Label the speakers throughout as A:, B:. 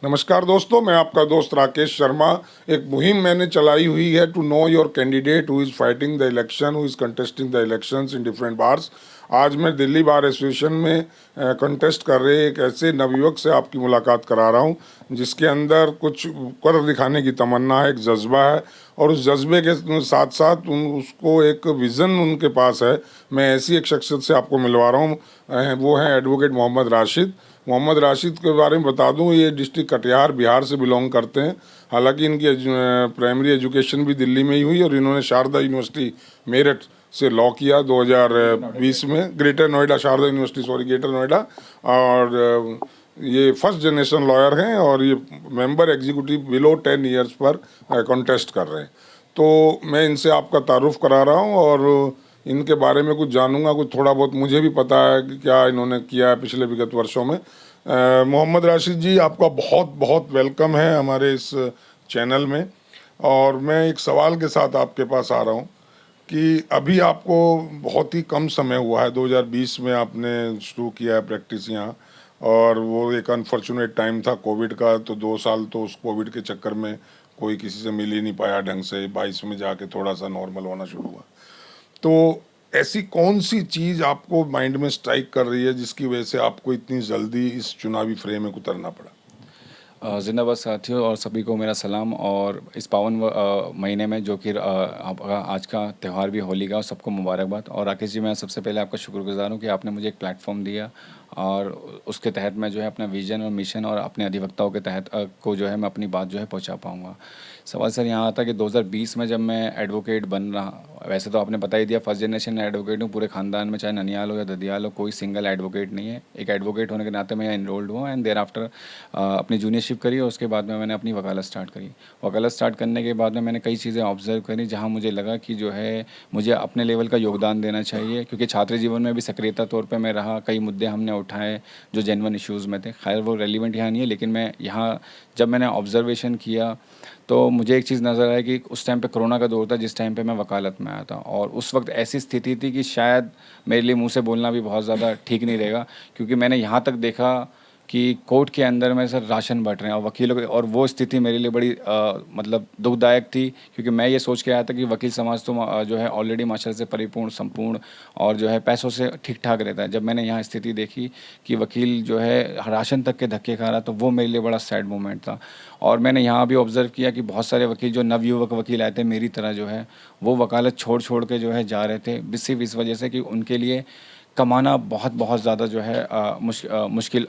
A: नमस्कार दोस्तों, मैं आपका दोस्त राकेश शर्मा। एक मुहिम मैंने चलाई हुई है to know your candidate who is fighting the election, who is contesting the elections in different bars. आज मैं दिल्ली बार एसोसिएशन में कंटेस्ट कर रहे एक ऐसे नवयुवक से आपकी मुलाकात करा रहा हूं, जिसके अंदर कुछ कर दिखाने की तमन्ना है, एक जज्बा है, और उस जज्बे के साथ साथ उसको एक विज़न उनके पास है। मैं ऐसी एक शख्सियत से आपको मिलवा रहा हूँ, वो है एडवोकेट मोहम्मद राशिद। मोहम्मद राशिद के बारे में बता दूं, ये डिस्ट्रिक्ट कटिहार बिहार से बिलोंग करते हैं। हालांकि इनकी प्राइमरी एजुकेशन भी दिल्ली में ही हुई और इन्होंने शारदा यूनिवर्सिटी मेरठ से लॉ किया 2020 में, greater Noida, Sharda university sorry greater Noida. और ये फर्स्ट जनरेशन लॉयर हैं और ये मेंबर एग्जीक्यूटिव बिलो 10 ईयर्स पर कॉन्टेस्ट कर रहे हैं। तो मैं इनसे आपका तारुफ करा रहा हूँ और इनके बारे में कुछ जानूंगा। कुछ थोड़ा बहुत मुझे भी पता है कि क्या इन्होंने किया है पिछले विगत वर्षों में। मोहम्मद राशिद जी, आपका बहुत बहुत वेलकम है हमारे इस चैनल में। और मैं एक सवाल के साथ आपके पास आ रहा हूँ कि अभी आपको बहुत ही कम समय हुआ है, 2020 में आपने शुरू किया है प्रैक्टिस यहाँ, और वो एक अनफॉर्चुनेट टाइम था कोविड का। तो 2 साल तो उस कोविड के चक्कर में कोई किसी से मिल ही नहीं पाया ढंग से। 22 में जाके थोड़ा सा नॉर्मल होना शुरू हुआ। तो ऐसी कौन सी चीज़ आपको माइंड में स्ट्राइक कर रही है जिसकी वजह से आपको इतनी जल्दी इस चुनावी फ्रेम में उतरना पड़ा?
B: जिंदाबाद साथियों और सभी को मेरा सलाम। और इस पावन महीने में जो कि आपका आज का त्यौहार भी होली का, और सबको मुबारकबाद। और राकेश जी, मैं सबसे पहले आपका शुक्रगुजार हूँ कि आपने मुझे एक प्लेटफॉर्म दिया, और उसके तहत मैं जो है अपना विजन और मिशन और अपने अधिवक्ताओं के तहत को जो है मैं अपनी बात जो है पहुँचा पाऊँगा। सवाल सर यहाँ आता कि 2020 में जब मैं एडवोकेट बन रहा, वैसे तो आपने बता ही दिया, फर्स्ट जनरेशन एडवोकेट हूँ। पूरे खानदान में चाहे ननियाल हो या ददियाल हो, कोई सिंगल एडवोकेट नहीं है। एक एडवोकेट होने के नाते मैं यहाँ इनरोल्ड हुआ एंड देयर आफ्टर अपनी जूनियरशिप करी, और उसके बाद में मैंने अपनी वकालत स्टार्ट करी। वकालत स्टार्ट करने के बाद में मैंने कई चीज़ें ऑब्जर्व करी जहाँ मुझे लगा कि जो है मुझे अपने लेवल का योगदान देना चाहिए, क्योंकि छात्र जीवन में भी सक्रियता तौर पे मैं रहा। कई मुद्दे हमने उठाए जो जेन्युइन इश्यूज़ में थे। खैर वो रेलिवेंट यहाँ नहीं है, लेकिन मैं यहाँ जब मैंने ऑब्जर्वेशन किया तो मुझे एक चीज़ नज़र आई कि उस टाइम पे कोरोना का दौर था जिस टाइम पे मैं वकालत में आया था, और उस वक्त ऐसी स्थिति थी कि शायद मेरे लिए मुंह से बोलना भी बहुत ज़्यादा ठीक नहीं रहेगा, क्योंकि मैंने यहाँ तक देखा कि कोर्ट के अंदर में सर राशन बँट रहे हैं और वकीलों के, और वो स्थिति मेरे लिए बड़ी मतलब दुखदायक थी, क्योंकि मैं ये सोच के आया था कि वकील समाज तो जो है ऑलरेडी माशाल्लाह से परिपूर्ण, संपूर्ण और जो है पैसों से ठीक ठाक रहता है। जब मैंने यहाँ स्थिति देखी कि वकील जो है राशन तक के धक्के खा रहा, तो वो मेरे लिए बड़ा सैड मोमेंट था। और मैंने यहाँ भी ऑब्ज़र्व किया कि बहुत सारे वकील जो नवयुवक वकील आए थे मेरी तरह, जो है वो वकालत छोड़ छोड़ के जो है जा रहे थे, सिर्फ इस वजह से कि उनके लिए कमाना बहुत बहुत ज़्यादा जो है मुश्किल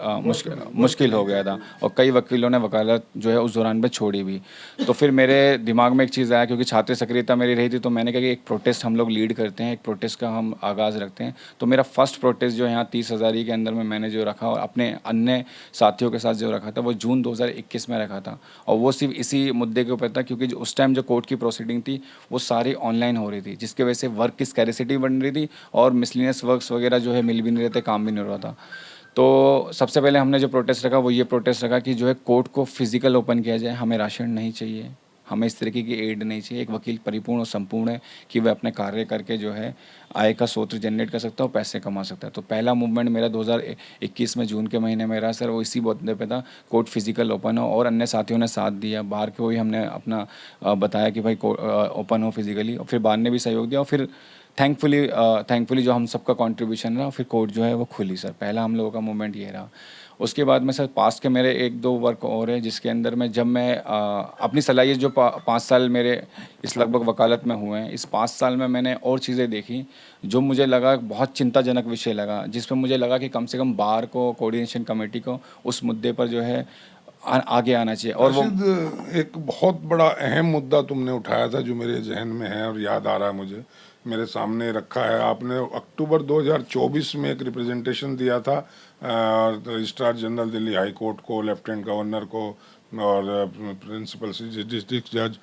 B: हो गया था, और कई वकीलों ने वकालत जो है उस दौरान में छोड़ी भी। तो फिर मेरे दिमाग में एक चीज़ आया, क्योंकि छात्र सक्रियता मेरी रही थी, तो मैंने कहा कि एक प्रोटेस्ट हम लोग लीड करते हैं, एक प्रोटेस्ट का हम आगाज़ रखते हैं। तो मेरा फर्स्ट प्रोटेस्ट जो है यहाँ 30,000 के अंदर में मैंने जो रखा और अपने अन्य साथियों के साथ जो रखा था, वो जून 2021 में रखा था। और वो सिर्फ इसी मुद्दे के ऊपर था, क्योंकि उस टाइम जो कोर्ट की प्रोसीडिंग थी वो सारी ऑनलाइन हो रही थी, जिसकी वजह से वर्क की स्कैरिसिटी बन रही थी, और मिसलिनियस वर्क्स वगैरह जो है मिल भी नहीं रहे थे, काम भी नहीं हो रहा था। तो सबसे पहले हमने जो प्रोटेस्ट रखा वो ये प्रोटेस्ट रखा कि जो है कोर्ट को फिजिकल ओपन किया जाए। हमें राशन नहीं चाहिए, हमें इस तरीके की एड नहीं चाहिए। एक वकील परिपूर्ण और संपूर्ण है कि वह अपने कार्य करके जो है आय का स्रोत जनरेट कर सकता है और पैसे कमा सकता है। तो पहला मूवमेंट मेरा 2021 में जून के महीने में रहा सर, वो इसी मुद्दे पे था, कोर्ट फिजिकल ओपन हो, और अन्य साथियों ने साथ दिया। बाहर के वही हमने अपना बताया कि भाई ओपन हो फिजिकली, और फिर बाहर ने भी सहयोग दिया, और फिर थैंकफुली जो हम सबका कंट्रीब्यूशन रहा, फिर कोर्ट जो है वो खुली सर। पहला हम लोगों का मूवमेंट ये रहा। उसके बाद में सर पास्ट के मेरे 1-2 वर्क और है, जिसके अंदर में जब मैं अपनी सलाहियत जो 5 साल मेरे इस लगभग वकालत में हुए हैं, इस 5 साल में मैंने और चीज़ें देखी जो मुझे लगा बहुत चिंताजनक विषय लगा, जिस पर मुझे लगा कि कम से कम बार को, कोऑर्डिनेशन कमेटी को उस मुद्दे पर जो है आगे आना चाहिए। और वो
A: राशिद, एक बहुत बड़ा अहम मुद्दा तुमने उठाया था जो मेरे जहन में है और याद आ रहा है मुझे, मेरे सामने रखा है। आपने अक्टूबर 2024 में एक रिप्रेजेंटेशन दिया था registrar general Delhi high court को, लेफ्टिनेंट गवर्नर को, और प्रिंसिपल डिस्ट्रिक्ट जज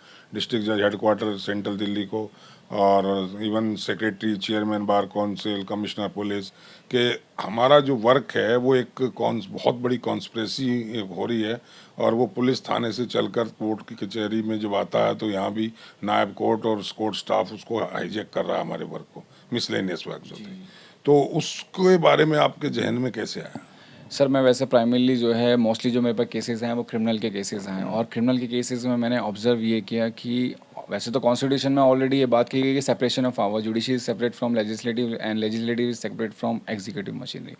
A: हेडक्वार्टर सेंट्रल दिल्ली को, और even secretary, chairman bar council, commissioner police, के हमारा जो वर्क है वो एक बहुत बड़ी कॉन्स्पिरेसी हो रही है। और वो पुलिस थाने से चलकर कोर्ट की कचहरी में जब आता है तो यहाँ भी नायब कोर्ट और कोर्ट स्टाफ उसको हाईजैक कर रहा है, हमारे वर्क को, मिसलेनियस वर्क जो थे। तो उसके बारे में आपके जहन में कैसे आया?
B: सर मैं वैसे प्राइमरली जो है मोस्टली जो मेरे पास केसेस हैं वो क्रिमिनल के केसेस हैं, और क्रिमिनल के केसेस में मैंने ऑब्जर्व ये किया कि वैसे तो कॉन्स्टिट्यूशन में ऑलरेडी ये बात की गई कि separation of power, judiciary is separate from legislative and legislative is separate from executive machinery.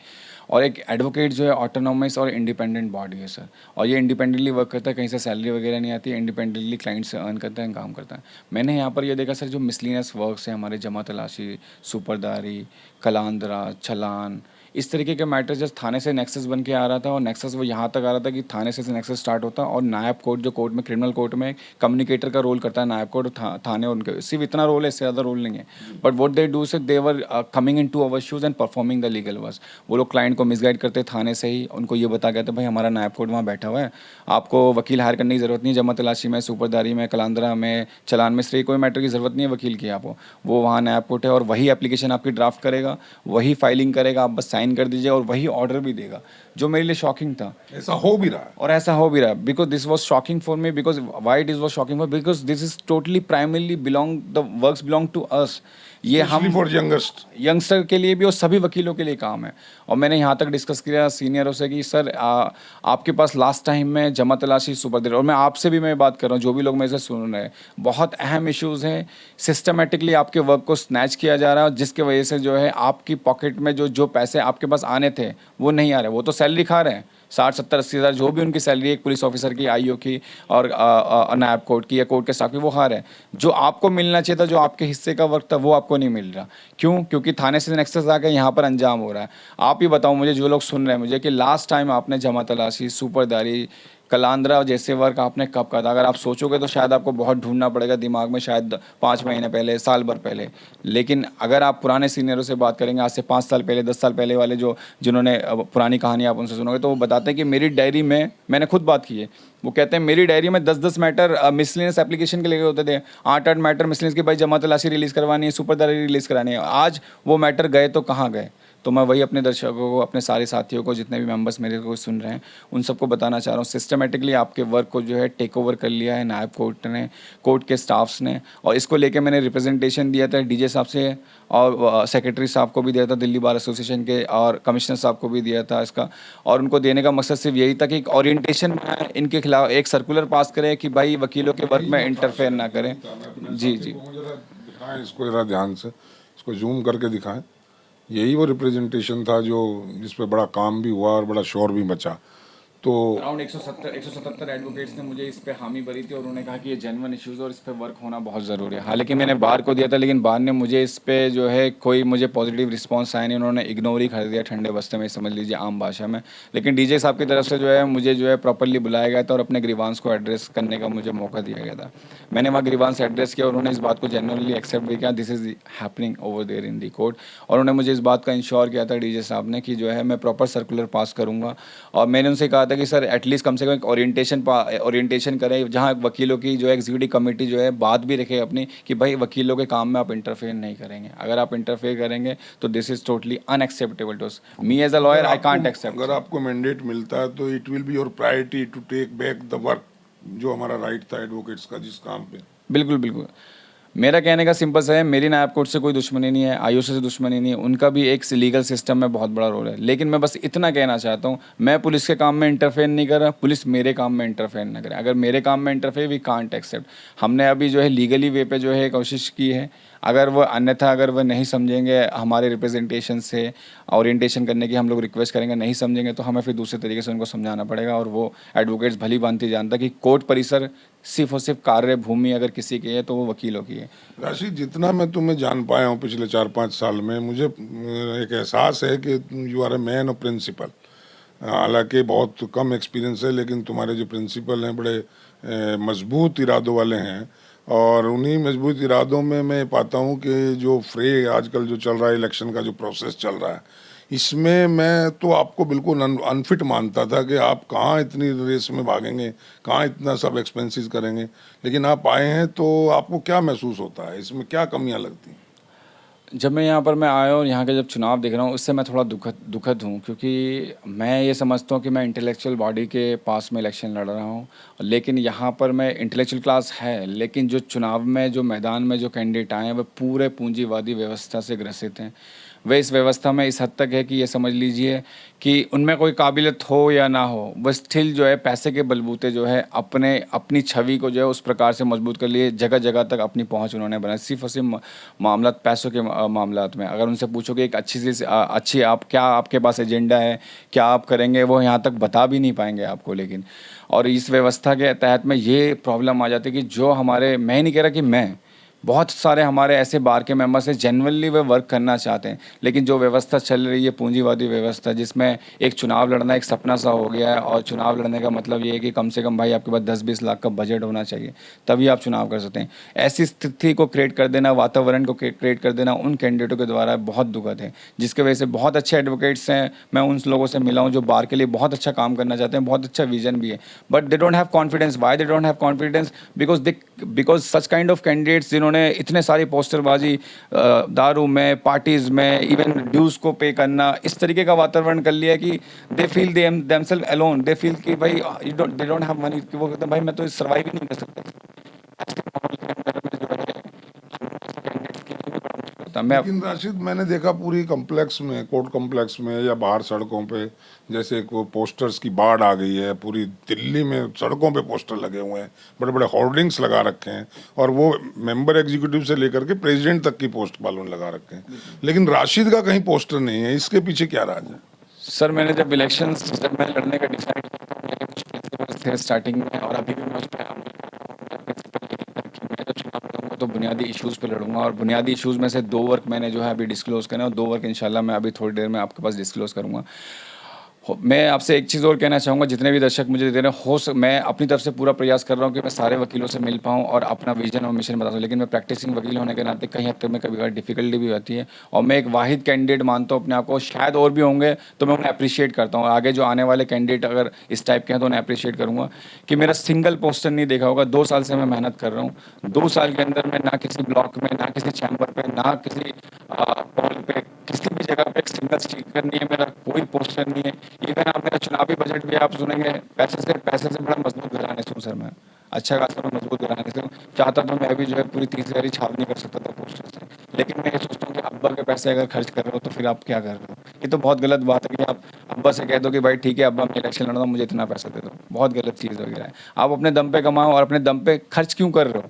B: और एक एडवोकेट जो है ऑटोनॉमस और इंडिपेंडेंट बॉडी है सर, और ये इंडिपेंडेंटली वर्क करता है, कहीं से सैलरी वगैरह नहीं आती है, इंडिपेंडेंटली क्लाइंट से अर्न करता है, काम करता है। मैंने यहाँ पर ये देखा सर, जो मिसलिनियस वर्क्स हैं हमारे, जमा तलाशी, सुपरदारी, कलांदरा, चलान, इस तरीके के मैटर जस्ट थाने से नेक्सस बन के आ रहा था, और नेक्सस वो यहाँ तक आ रहा था कि थाने से नेक्सस स्टार्ट होता, और नायब कोर्ट जो कोर्ट में, क्रिमिनल कोर्ट में कम्युनिकेटर का रोल करता है नायब कोर्ट, थाने और उनके सिर्फ इतना रोल है, इससे ज़्यादा रोल नहीं है। But what they do say they were coming in to our shoes and performing the legal work. वो लोग क्लाइंट को मिसगाइड करते थाने से ही, उनको ये बता गया था भाई हमारा नायब कोर्ट वहाँ बैठा हुआ है, आपको वकील हायर करने की ज़रूरत नहीं है, जमा तलाशी में, सुपरदारी में, कलांदरा में, चलान में, कोई मैटर की ज़रूरत नहीं है वकील की आपको, वो वहाँ नायब कोर्ट है, और वही एप्लीकेशन आपकी ड्राफ्ट करेगा, वही फाइलिंग करेगा, आप बस साइन कर दीजिए और वही ऑर्डर भी देगा, जो मेरे लिए शॉकिंग था।
A: ऐसा हो भी रहा है।
B: और ऐसा हो भी रहा है, because this was shocking for me, because why it is was shocking for, because this is totally primarily belong, the works belong to us. ये हम
A: फॉर यंगस्ट
B: यंगस्टर के लिए भी और सभी वकीलों के लिए काम है। और मैंने यहाँ तक डिस्कस किया सीनियरों से कि सर आपके पास लास्ट टाइम में जमा तलाशी सुपरदारी, और मैं आपसे भी मैं बात कर रहा हूँ, जो भी लोग मेरे से सुन रहे हैं, बहुत अहम इश्यूज़ हैं, सिस्टमेटिकली आपके वर्क को स्नैच किया जा रहा है, जिसके वजह से जो है आपकी पॉकेट में जो पैसे आपके पास आने थे वो नहीं आ रहे, वो तो सैलरी खा रहे हैं 60-70-80 हज़ार, जो भी उनकी सैलरी एक पुलिस ऑफिसर की, आईओ की, और नायब कोर्ट की या कोर्ट के स्टाफ की, वो हार है। जो आपको मिलना चाहिए था, जो आपके हिस्से का वर्क था, वो आपको नहीं मिल रहा। क्यों? क्योंकि थाने से नेक्सस आकर यहाँ पर अंजाम हो रहा है। आप ही बताओ मुझे, जो लोग सुन रहे हैं मुझे, कि लास्ट टाइम आपने जमा तलाशी, सुपरदारी, कलांदरा जैसे वर्क आपने कब कहा था? अगर आप सोचोगे तो शायद आपको बहुत ढूंढना पड़ेगा दिमाग में, शायद 5 महीने पहले, साल भर पहले। लेकिन अगर आप पुराने सीनियरों से बात करेंगे, आज से 5 साल पहले, 10 साल पहले वाले, जिन्होंने पुरानी कहानी आप उनसे सुनोगे, तो वो बताते हैं कि मेरी डायरी में, मैंने खुद बात की है, वो कहते हैं मेरी डायरी में 10-10 मैटर मिसलिनियस एप्लीकेशन के लगे होते थे, 8-8 मैटर मिसलिनियस की, भाई जमा तलाशी रिलीज़ करवानी है, सुपरदारी रिलीज़ करानी है। आज वो मैटर गए तो कहाँ गए? तो मैं वही अपने दर्शकों को, अपने सारे साथियों को, जितने भी मेंबर्स मेरे को सुन रहे हैं, उन सबको बताना चाह रहा हूँ, सिस्टमेटिकली आपके वर्क को जो है टेक ओवर कर लिया है नायब कोर्ट ने, कोर्ट के स्टाफ्स ने। और इसको लेके मैंने रिप्रेजेंटेशन दिया था डीजे साहब से, और सेक्रेटरी साहब को भी दिया था दिल्ली बार एसोसिएशन के, और कमिश्नर साहब को भी दिया था इसका। और उनको देने का मकसद सिर्फ यही था कि एक ओरिएंटेशन इनके खिलाफ एक सर्कुलर पास करें कि भाई वकीलों के वर्क में इंटरफेयर ना करें। जी जी
A: दिखाएं इसको जरा ध्यान से, इसको जूम करके दिखाएं। यही वो रिप्रेजेंटेशन था जो, जिस पे बड़ा काम भी हुआ और बड़ा शोर भी मचा। तो
B: अराउंड 177 एडवोकेट्स ने मुझे इस पे हामी भरी थी, और उन्होंने कहा कि ये जेन्युइन इश्यूज और इस पे वर्क होना बहुत ज़रूरी है। हालांकि मैंने बार को दिया था, लेकिन बार ने मुझे इस पे जो है कोई मुझे पॉजिटिव रिस्पांस आया नहीं, उन्होंने इग्नोर ही कर दिया, ठंडे बस्ते में समझ लीजिए, आम भाषा में। लेकिन डीजे साहब की तरफ से जो है मुझे जो है प्रॉपरली बुलाया गया था, और अपने ग्रीवांस को एड्रेस करने का मुझे मौका दिया गया था। मैंने वहाँ ग्रीवांस एड्रेस किया, और उन्होंने इस बात को जेन्युइनली एक्सेप्ट भी किया, this is happening over there in the court. और उन्होंने मुझे इस बात का इंश्योर किया था डीजे साहब ने कि जो है मैं प्रॉपर सर्कुलर पास करूँगा। और मैंने उनसे कहा था कि सर एटलीस्ट कम से कम एक ओरिएंटेशन करें, जहाँ वकीलों की जो है एग्जीक्यूटिव कमेटी जो है बात भी रखे अपनी, कि भाई वकीलों के काम में आप इंटरफेयर नहीं करेंगे। अगर आप इंटरफेयर करेंगे तो this is totally unacceptable to me as a lawyer, I can't accept.
A: अगर आपको मैंडेट मिलता है तो it will be your priority to take back the work, जो हमारा राइट था एडवोकेट्स का जिस काम पे।
B: बिल्कुल बिल्कुल। मेरा कहने का सिंपल सा है, मेरी नायब कोर्ट से कोई दुश्मनी नहीं है, आयुष से दुश्मनी नहीं है, उनका भी एक लीगल सिस्टम में बहुत बड़ा रोल है। लेकिन मैं बस इतना कहना चाहता हूँ, मैं पुलिस के काम में इंटरफेयर नहीं कर रहा, पुलिस मेरे काम में इंटरफेयर ना करे। अगर मेरे काम में इंटरफेयर, वी कांट एक्सेप्ट। हमने अभी जो है लीगली वे पे जो है कोशिश की है, अगर वह अन्यथा अगर वह नहीं समझेंगे, हमारे रिप्रेजेंटेशन से ओरिएंटेशन करने की हम लोग रिक्वेस्ट करेंगे, नहीं समझेंगे तो हमें फिर दूसरे तरीके से उनको समझाना पड़ेगा। और वो एडवोकेट्स भली भांति जानता कि कोर्ट परिसर सिर्फ और सिर्फ कार्य भूमि अगर किसी की है तो वो वकीलों की है।
A: राशिद, जितना मैं तुम्हें जान पाया हूँ पिछले 4-5 साल में, मुझे एक एहसास है कि you are a man of principle. हालांकि बहुत कम एक्सपीरियंस है, लेकिन तुम्हारे जो प्रिंसिपल हैं बड़े मजबूत इरादों वाले हैं। और उन्हीं मजबूत इरादों में मैं पाता हूँ कि जो फ्रे आजकल जो चल रहा है, इलेक्शन का जो प्रोसेस चल रहा है, इसमें मैं तो आपको बिल्कुल अनफिट मानता था कि आप कहाँ इतनी रेस में भागेंगे, कहाँ इतना सब एक्सपेंसेस करेंगे। लेकिन आप आए हैं तो आपको क्या महसूस होता है, इसमें क्या कमियां लगती हैं?
B: जब मैं यहाँ पर आया और यहाँ के जब चुनाव देख रहा हूँ, उससे मैं थोड़ा दुखद हूँ, क्योंकि मैं ये समझता हूँ कि मैं इंटेलेक्चुअल बॉडी के पास में इलेक्शन लड़ रहा हूँ। लेकिन यहाँ पर मैं इंटेलेक्चुअल क्लास है, लेकिन जो चुनाव में जो मैदान में जो कैंडिडेट आए हैं वह पूरे पूंजीवादी व्यवस्था से ग्रसित हैं। वे इस व्यवस्था में इस हद तक है कि ये समझ लीजिए कि उनमें कोई काबिलियत हो या ना हो, वो स्टिल जो है पैसे के बलबूते जो है अपनी छवि को जो है उस प्रकार से मजबूत कर लिए, जगह जगह तक अपनी पहुंच उन्होंने बनाई, सिर्फ और सिर्फ मामला पैसों के मामलात में। अगर उनसे पूछो कि एक अच्छी आप क्या, आपके पास एजेंडा है, क्या आप करेंगे, वो यहाँ तक बता भी नहीं पाएंगे आपको। लेकिन और इस व्यवस्था के तहत में ये प्रॉब्लम आ जाती है कि जो हमारे, मैं नहीं कह रहा कि मैं, बहुत सारे हमारे ऐसे बार के मेंबर्स हैं जेन्युइनली वे वर्क करना चाहते हैं, लेकिन जो व्यवस्था चल रही है पूंजीवादी व्यवस्था, जिसमें एक चुनाव लड़ना एक सपना सा हो गया है, और चुनाव लड़ने का मतलब ये है कि कम से कम भाई आपके पास 10-20 लाख का बजट होना चाहिए, तभी आप चुनाव कर सकते हैं। ऐसी स्थिति को क्रिएट कर देना, वातावरण को क्रिएट कर देना उन कैंडिडेटों के द्वारा बहुत दुखद है, जिसके वजह से बहुत अच्छे एडवोकेट्स हैं, मैं उन लोगों से मिला हूँ जो बार के लिए बहुत अच्छा काम करना चाहते हैं, बहुत अच्छा विजन भी है, but they don't have confidence. Why they don't have confidence? Because such kind of candidates जिन्होंने इतने सारी पोस्टरबाजी, दारू में, पार्टीज में, इवन ड्यूज को पे करना, इस तरीके का वातावरण कर लिया कि they feel themselves alone, they feel कि भाई दे डोंट हैव मनी, कि वो कहते हैं भाई मैं तो सर्वाइव ही नहीं कर सकता। आज के माहौल के अंदर में जो है कैंडिडेट्स के लिए भी बड़ा मुश्किल होता है। मैं
A: लेकिन राशिद, मैंने देखा पूरी कॉम्प्लेक्स में, कोर्ट कॉम्प्लेक्स में या बाहर सड़कों पे, जैसे वो पोस्टर्स की बाढ़ आ गई है, पूरी दिल्ली में सड़कों पे पोस्टर लगे हुए हैं, बड़े बड़े होर्डिंग्स लगा रखे हैं, और वो मेंबर एग्जीक्यूटिव से लेकर के प्रेसिडेंट तक की पोस्ट वालों ने लगा रखे हैं, लेकिन राशिद का कहीं पोस्टर नहीं है। इसके पीछे क्या राज है?
B: सर, मैंने जब मैं लड़ने का डिसाइड किया तो मेरे कुछ प्रिंसिपल्स थे स्टार्टिंग में, और अभी भी मैं उस पर अमल कर रहा हूँ। मेरा प्रिंसिपल यही था कि मैं जब चुनाव लड़ूंगा तो बुनियादी इश्यूज़ पे लड़ूंगा, और बुनियादी इश्यूज़ में से 2 वर्क मैंने जो है अभी डिस्क्लोज़ करना है, और 2 वर्क इंशाल्लाह मैं अभी थोड़ी देर में आपके पास डिस्क्लोज़ करूँगा। मैं आपसे एक चीज़ और कहना चाहूँगा, जितने भी दर्शक मुझे दे रहे हैं, मैं अपनी तरफ से पूरा प्रयास कर रहा हूँ कि मैं सारे वकीलों से मिल पाऊँ और अपना विजन और मिशन बता दूँ, लेकिन मैं प्रैक्टिसिंग वकील होने के नाते कहीं हद तक में कभी कभी डिफिकल्टी भी होती है, और मैं एक वाहिद कैंडिडेट मानता हूँ अपने आप को, शायद और भी होंगे, तो मैं उन्हें अप्रिशिएट करता हूँ, और आगे जो आने वाले कैंडिडेट अगर इस टाइप के हैं तो उन्हें अप्रिशिएट करूँगा कि मेरा सिंगल पोस्टर नहीं देखा होगा। 2 साल से मैं मेहनत कर रहा हूँ। 2 साल के अंदर में ना किसी ब्लॉक में, ना किसी चैम्बर पे, ना किसी पॉल पे, किसी भी जगह पे एक सिंगल स्टिकर नहीं है मेरा, कोई पोस्टर नहीं है। इवन आप मेरा चुनावी बजट भी आप सुनेंगे, पैसे से बड़ा मजबूत घराने से हूँ सर मैं, अच्छा खासा मैं मजबूत घराने से हूँ। चाहता तो मैं भी जो है पूरी 30,000 छाप नहीं कर सकता था पोस्टर से, लेकिन मैं ये सोचता हूँ कि अब्बा के पैसे अगर खर्च कर रहे हो तो फिर आप क्या कर रहे हो? ये तो बहुत गलत बात है कि आप अब्बा से कह दो कि भाई ठीक है अब्बा, मैं इलेक्शन लड़ रहा हूँ, मुझे इतना पैसा दे दो। बहुत गलत चीज़ वगैरह है। आप अपने दम पे कमाओ और अपने दम पे खर्च क्यों कर रहे हो?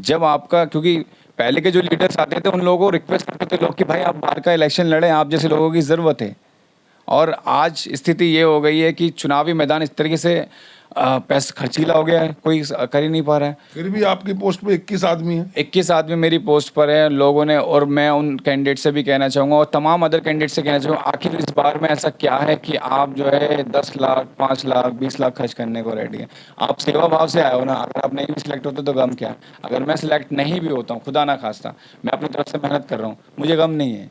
B: जब आपका, क्योंकि पहले के जो लीडर्स आते थे उन लोगों को रिक्वेस्ट करते थे लोग कि भाई आप बाहर का इलेक्शन लड़ें, आप जैसे लोगों की ज़रूरत है। और आज स्थिति ये हो गई है कि चुनावी मैदान इस तरीके से पैसा खर्चीला हो गया है, कोई कर ही नहीं पा रहा है।
A: फिर भी आपकी पोस्ट पे 21 आदमी है।
B: 21 आदमी मेरी पोस्ट पर है लोगों ने, और मैं उन कैंडिडेट से भी कहना चाहूँगा और तमाम अदर कैंडिडेट से कहना चाहूँगा, आखिर इस बार में ऐसा क्या है कि आप जो है 10 लाख, 5 लाख, 20 लाख खर्च करने को रेडी हैं? आप सेवा भाव से आए हो ना। अगर आप नहीं भी सिलेक्ट होते तो गम क्या? अगर मैं सिलेक्ट नहीं भी होता हूँ, खुदा ना खास्ता, मैं अपनी तरफ से मेहनत कर रहा हूँ, मुझे गम नहीं है,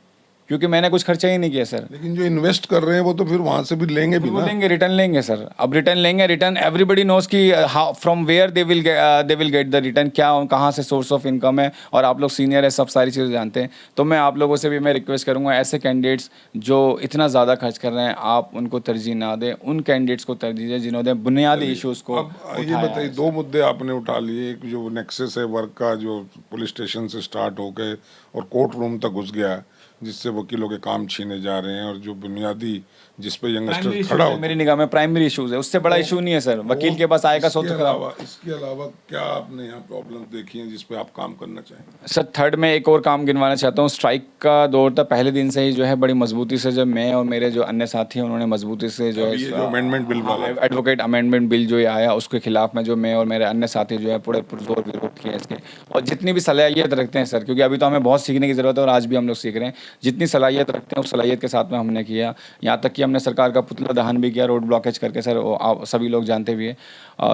B: क्योंकि मैंने कुछ खर्चा ही नहीं किया सर।
A: लेकिन जो इन्वेस्ट कर रहे हैं वो तो फिर वहां से भी लेंगे भी
B: वो
A: ना।
B: लेंगे, रिटर्न लेंगे सर। अब रिटर्न लेंगे, रिटर्न एवरीबडी नोज कि how from where they will get the return, क्या कहाँ से सोर्स ऑफ इनकम है, और आप लोग सीनियर है, सब सारी चीज़ें जानते हैं। तो मैं आप लोगों से भी मैं रिक्वेस्ट करूंगा, ऐसे कैंडिडेट्स जो इतना ज़्यादा खर्च कर रहे हैं, आप उनको तरजीह ना दें, उन कैंडिडेट्स को तरजीह दें जिन्होंने बुनियादी इशूज़ को
A: अब ये बताइए, 2 मुद्दे आपने उठा लिए, एक जो नेक्सस है वर्क का, जो पुलिस स्टेशन से स्टार्ट होकर और कोर्ट रूम तक घुस गया, जिससे वकीलों के काम छीने जा रहे हैं, और जो बुनियादी जिस पे यंगस्टर खड़ा होता
B: मेरी निगाह में प्राइमरी इशूज़ है, उससे बड़ा इशू नहीं है सर। वकील के पास आएगा सो तो खराब।
A: इसके अलावा क्या आपने यहाँ प्रॉब्लम देखी है जिस पे आप काम करना चाहेंगे?
B: सर, थर्ड में एक और काम गिनवाना चाहता हूँ। स्ट्राइक का दौर था, पहले दिन से ही जो है बड़ी मजबूती से, जब मैं और मेरे जो अन्य साथी हैं उन्होंने मजबूती से जो
A: ये जो अमेंडमेंट बिल वाला
B: एडवोकेट अमेंडमेंट बिल जो ये आया उसके खिलाफ में जो मैं और मेरे अन्य साथी जो है पूरे पुरजोर विरोध किया इसके, और जितनी भी सलाहियत रखते हैं सर, क्योंकि अभी तो हमें बहुत सीखने की ज़रूरत है और आज भी हम लोग सीख रहे हैं, जितनी सलाहियत रखते हैं उस सलाहियत के साथ में हमने किया। यहाँ तक कि हमने सरकार का पुतला दहन भी किया, रोड ब्लॉकेज करके सर, आप सभी लोग जानते भी है,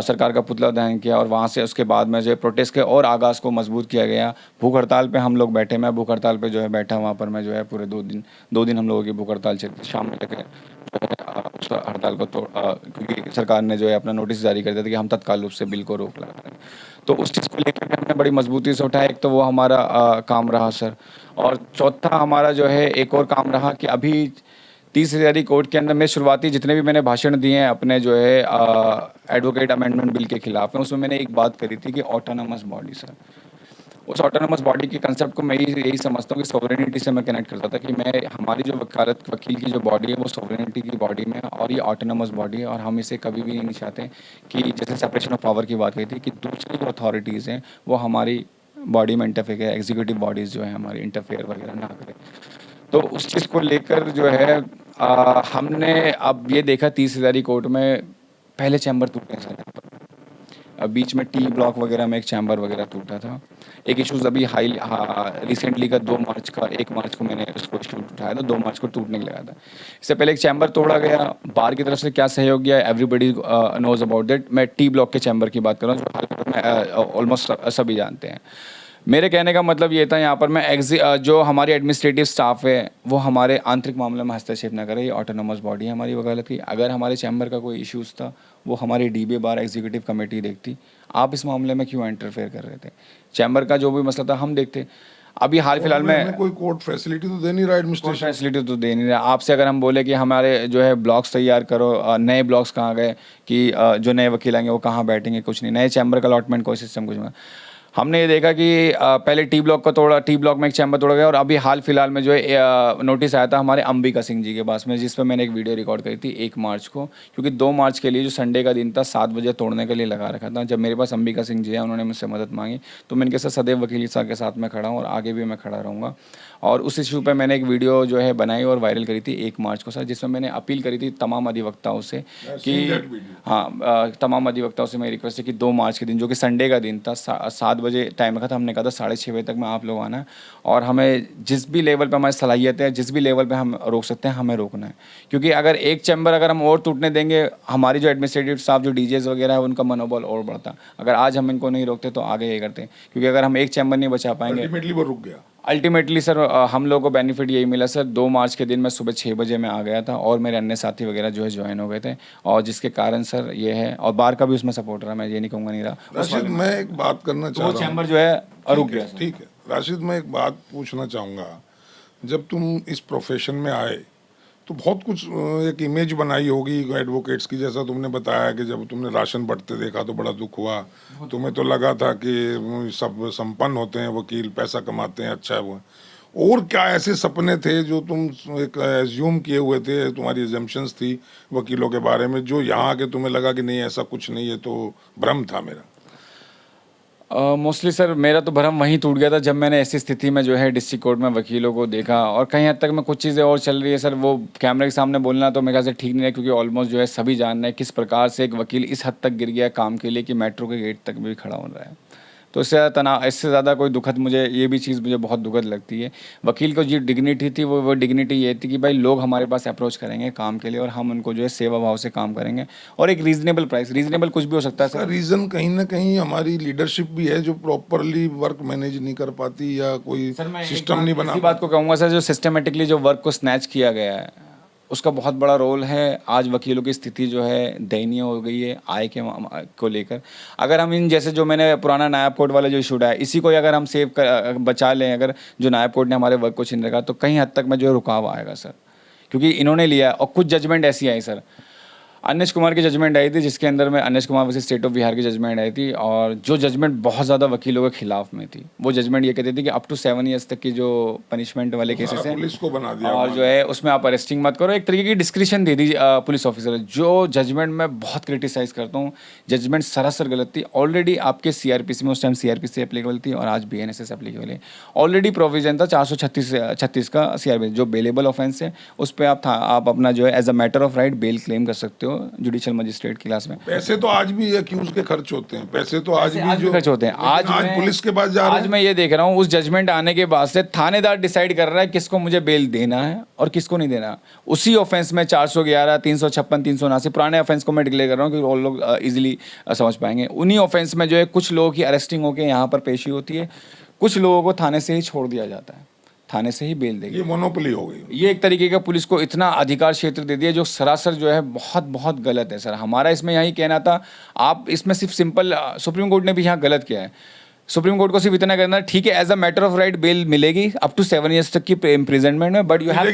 B: सरकार का पुतला दहन किया, और वहाँ से उसके बाद में जो है प्रोटेस्ट के और आगाज़ को मजबूत किया गया। भूख हड़ताल पे हम लोग बैठे, मैं भूख हड़ताल पे जो है बैठा, वहाँ पर मैं जो है पूरे 2 दिन हम लोगों की भूख हड़ताल चली, शाम में लगे जो है उस हड़ताल को तोड़, क्योंकि सरकार ने जो है अपना नोटिस जारी कर दिया था कि हम तत्काल रूप से बिल को रोक लगा रहे हैं। तो उस चीज़ को लेकर के हमने बड़ी मजबूती से उठाया। एक तो वो हमारा काम रहा सर, और चौथा हमारा जो है एक और काम रहा कि अभी 30,000 कोर्ट के अंदर में शुरुआती जितने भी मैंने भाषण दिए हैं अपने जो है एडवोकेट अमेंडमेंट बिल के खिलाफ में, उसमें मैंने एक बात करी थी कि ऑटोनमस बॉडी सर, उस ऑटोनोमस बॉडी के कंसेप्ट को मैं यही समझता हूँ कि सोवरेनिटी से मैं कनेक्ट करता था कि मैं हमारी जो वकील की जो बॉडी है वो सोवरेनिटी की बॉडी में है और ये ऑटोनोमस बॉडी है और हम इसे कभी भी नहीं चाहते कि जैसे सेपरेशन ऑफ पावर की बात कही थी कि दूसरी जो अथॉरिटीज़ हैं वो हमारी बॉडी में इंटरफेयर करें, एग्जीक्यूटिव बॉडीज़ जो है हमारी इंटरफेयर वगैरह ना करें। तो उस चीज़ को लेकर जो है हमने अब ये देखा 30,000 कोर्ट में पहले चैम्बर टूटे हैं सर। बीच में टी ब्लॉक वगैरह में एक चैम्बर वगैरह टूटा था। एक इश्यूज़ अभी रिसेंटली का 2 मार्च का 1 मार्च को मैंने उसको इशू उठाया था, 2 मार्च को टूटने लगा था। इससे पहले एक चैम्बर तोड़ा गया, बार की तरफ से क्या सहयोग गया एवरीबडी नोज अबाउट दैट। मैं टी ब्लॉक के चैम्बर की बात कर रहा हूँ जो हाल में ऑलमोस्ट सभी जानते हैं। मेरे कहने का मतलब ये था यहाँ पर जो हमारी एडमिनिस्ट्रेटिव स्टाफ है वो हमारे आंतरिक मामलों में हस्तक्षेप ना करे, ये ऑटोनोमस बॉडी है हमारी वकालत की। अगर हमारे चैम्बर का कोई इश्यूज़ था वो हमारी डीबी बार एग्जीक्यूटिव कमेटी देखती। आप इस मामले में क्यों इंटरफेयर कर रहे थे? चैम्बर का जो भी मसला था हम देखते। अभी हाल फिलहाल में
A: कोई कोर्ट फैसिलिटी तो दे नहीं रहा एडमिनिस्ट्रेशन,
B: फैसिलिटी तो दे नहीं रहा। आपसे अगर हम बोले कि हमारे जो है ब्लॉक्स तैयार करो, नए ब्लॉक्स कहाँ गए कि जो नए वकील आएंगे वो कहाँ बैठेंगे, कुछ नहीं। नए चैम्बर का अलॉटमेंट कोई सिस्टम कुछ नहीं। हमने ये देखा कि पहले टी ब्लॉक को तोड़ा, टी ब्लॉक में एक चैम्बर तोड़ा गया और अभी हाल फिलहाल में जो है नोटिस आया था हमारे अंबिका सिंह जी के पास में, जिस पर मैंने एक वीडियो रिकॉर्ड करी थी 1 मार्च को, क्योंकि 2 मार्च के लिए जो संडे का दिन था 7 बजे तोड़ने के लिए लगा रखा था। जब मेरे पास अंबिका सिंह जी है उन्होंने मुझसे मदद मांगी तो मैं इनके साथ सदैव वकील साहब के साथ मैं खड़ा हूँ और आगे भी मैं खड़ा रहूँगा। और उस इशू पे मैंने एक वीडियो जो है बनाई और वायरल करी थी 1 मार्च को सर, जिसमें मैंने अपील करी थी तमाम अधिवक्ताओं से कि तमाम अधिवक्ताओं से मेरी रिक्वेस्ट है कि 2 मार्च के दिन जो कि संडे का दिन था 7 बजे टाइम रखा था, हमने कहा था 6:30 बजे तक में आप लोग आना है और हमें जिस भी लेवल पे हमारी सलाहियत है, जिस भी लेवल पे हम रोक सकते हैं हमें रोकना है। क्योंकि अगर एक चैम्बर अगर हम और टूटने देंगे, हमारी जो एडमिनिस्ट्रेटिव स्टाफ जो डीजेस वगैरह है उनका मनोबल और बढ़ता। अगर आज हम इनको नहीं रोकते तो आगे ये करते, क्योंकि अगर हम एक चैम्बर नहीं बचा पाएंगे
A: अल्टीमेटली वो रुक गया।
B: अल्टीमेटली सर हम लोगों को बेनिफिट यही मिला सर। 2 मार्च के दिन मैं सुबह 6 बजे में आ गया था और मेरे अन्य साथी वगैरह जो है ज्वाइन हो गए थे और जिसके कारण सर ये है, और बार का भी उसमें सपोर्ट रहा, मैं ये नहीं कहूँगा नहीं रहा।
A: राशिद, मैं एक बात करना चाह
B: वो
A: रहा हूँ।
B: चैम्बर जो है रुक गया।
A: ठीक है राशिद, मैं एक बात पूछना चाहूँगा। जब तुम इस प्रोफेशन में आए तो बहुत कुछ एक इमेज बनाई होगी एडवोकेट्स की, जैसा तुमने बताया कि जब तुमने राशन बढ़ते देखा तो बड़ा दुख हुआ। तुम्हें तो लगा था कि सब संपन्न होते हैं वकील, पैसा कमाते हैं, अच्छा है वो। और क्या ऐसे सपने थे जो तुम एक एज्यूम किए हुए थे, तुम्हारी एजम्पशंस थी वकीलों के बारे में, जो यहाँ आके तुम्हें लगा कि नहीं ऐसा कुछ नहीं है, तो भ्रम था मेरा?
B: मोस्टली सर मेरा तो भरम वहीं टूट गया था जब मैंने ऐसी स्थिति में जो है डिस्ट्रिक्ट कोर्ट में वकीलों को देखा और कहीं हद तक में कुछ चीज़ें और चल रही है सर। वो कैमरे के सामने बोलना तो मेरे ख्याल से ठीक नहीं है, क्योंकि ऑलमोस्ट जो है सभी जान रहे हैं किस प्रकार से एक वकील इस हद तक गिर गया काम के लिए कि मेट्रो के गेट तक भी खड़ा हो रहा है। तो इससे ज़्यादा कोई दुखद मुझे ये भी चीज़ मुझे बहुत दुखद लगती है। वकील को जो डिग्निटी थी वो डिग्निटी ये थी कि भाई लोग हमारे पास अप्रोच करेंगे काम के लिए और हम उनको जो है सेवा भाव से काम करेंगे और एक रीजनेबल प्राइस, रीजनेबल कुछ भी हो सकता है सर।
A: रीज़न कहीं ना कहीं हमारी लीडरशिप भी है जो प्रॉपरली वर्क मैनेज नहीं कर पाती या कोई सिस्टम नहीं बना।
B: इसी बात को कहूँगा सर, जो सिस्टमेटिकली जो वर्क को स्नैच किया गया है उसका बहुत बड़ा रोल है। आज वकीलों की स्थिति जो है दयनीय हो गई है आय के को लेकर। अगर हम इन जैसे जो मैंने पुराना नायब कोर्ट वाला जो इशू है इसी को अगर हम बचा लें, अगर जो नायब कोर्ट ने हमारे वर्क को छीन रखा, तो कहीं हद तक में जो रुकाव आएगा सर, क्योंकि इन्होंने लिया और कुछ जजमेंट ऐसी आई सर। अनिश कुमार की जजमेंट आई थी जिसके अंदर में Anish Kumar versus state of Bihar की जजमेंट आई थी और जो जजमेंट बहुत ज़्यादा वकीलों के खिलाफ में थी। वो जजमेंट ये कहती थी कि अप टू 7 ईयर्स तक की जो पनिशमेंट वाले केसेस हैं
A: पुलिस को बना दिया
B: और जो है उसमें आप अरेस्टिंग मत करो, एक तरीके की डिस्क्रिप्शन दे दी पुलिस ऑफिसर। जो जजमेंट मैं बहुत क्रिटिसाइज करता हूँ, जजमेंट सरासर गलत थी। ऑलरेडी आपके सीआरपीसी में उस टाइम सीआरपीसी एप्लीकेबल थी और आज बीएनएसएस एप्लीकेबल है। ऑलरेडी प्रोविजन था 436 का सीआरपीसी जो बेलेबल ऑफेंस है, उस पर आप अपना जो है as a matter of right bail claim कर सकते हो जुडिशियल मजिस्ट्रेट की क्लास में।
A: पैसे तो आज भी एक्यूज के खर्च होते हैं, पैसे तो आज भी जो
B: खर्च होते हैं। आज
A: पुलिस के पास जा रहे हैं।
B: आज मैं ये देख रहा हूँ उस जजमेंट आने के बाद से थानेदार डिसाइड कर रहा है किसको मुझे बेल देना है और किसको नहीं देना। उसी ऑफेंस में 411, 356, 379 पुराने ऑफेंस को मैं डिक्लेयर कर रहा हूँ क्योंकि और लोग इजीली समझ पाएंगे। उन्हीं ऑफेंस में जो है कुछ लोगों की अरेस्टिंग होकर यहाँ पर पेशी होती है, कुछ लोगों को थाने से ही छोड़ दिया जाता है, थाने से ही बेल देगी।
A: ये मोनोपोली हो गई।
B: ये एक तरीके का पुलिस को इतना अधिकार क्षेत्र दे दिया जो सरासर जो है बहुत बहुत गलत है सर। हमारा इसमें यही कहना था, आप इसमें सिर्फ सिंपल सुप्रीम कोर्ट ने भी यहाँ गलत किया है। सुप्रीम कोर्ट को सिर्फ इतना करना ठीक है, as a matter of right bail मिलेगी अप टू 7 ईयर्स तक की इम्प्रिजनमेंट में, बट यू हैव